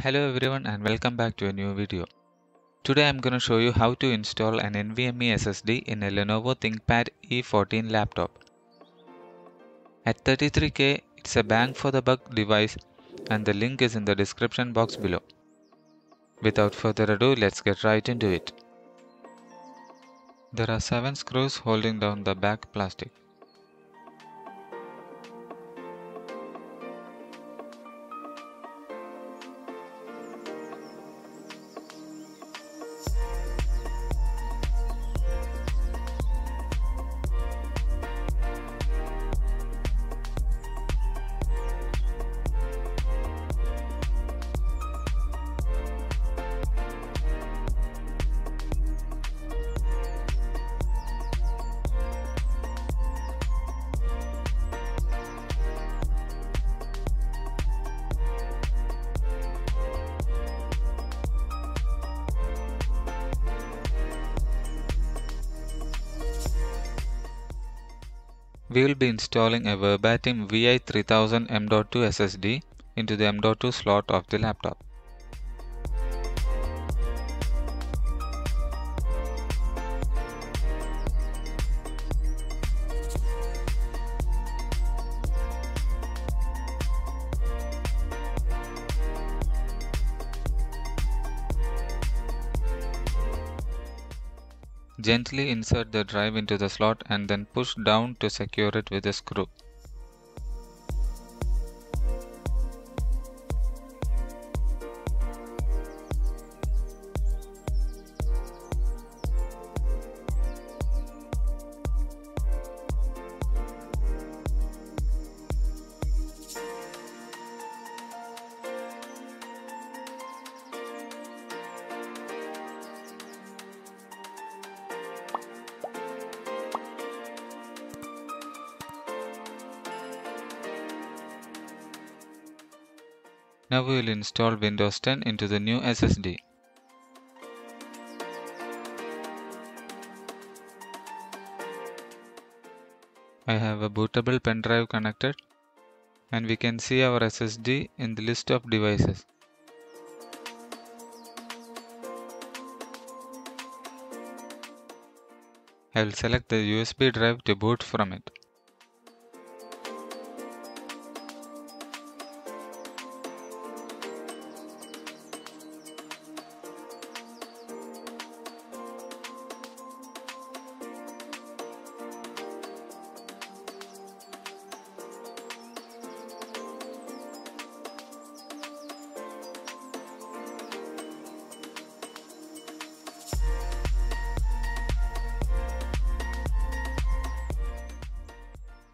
Hello everyone and welcome back to a new video. Today I'm going to show you how to install an NVMe SSD in a Lenovo ThinkPad E14 laptop. At 33K, it's a bang for the buck device and the link is in the description box below. Without further ado, let's get right into it. There are 7 screws holding down the back plastic. We will be installing a verbatim VI3000 M.2 SSD into the M.2 slot of the laptop. Gently insert the drive into the slot and then push down to secure it with a screw. Now we will install Windows 10 into the new SSD. I have a bootable pen drive connected and we can see our SSD in the list of devices. I will select the USB drive to boot from it.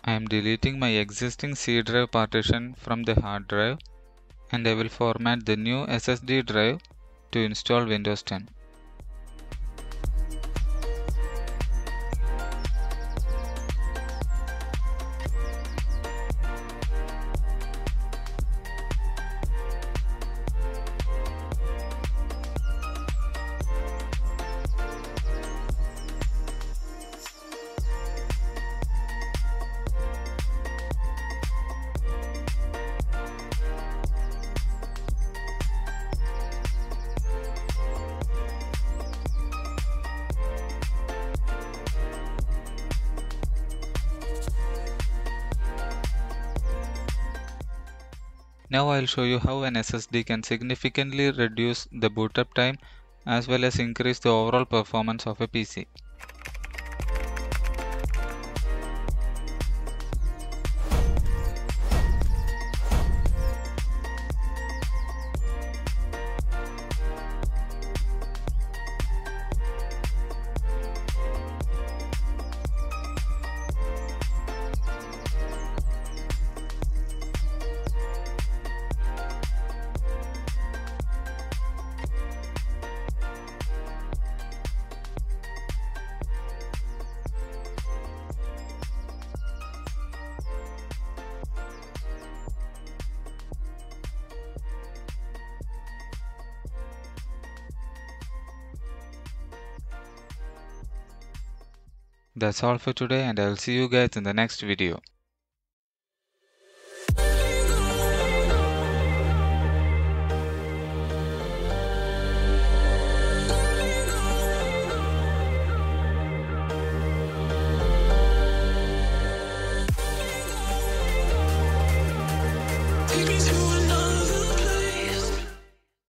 I am deleting my existing C drive partition from the hard drive and I will format the new SSD drive to install Windows 10. Now I will show you how an SSD can significantly reduce the boot up time as well as increase the overall performance of a PC. That's all for today and I'll see you guys in the next video.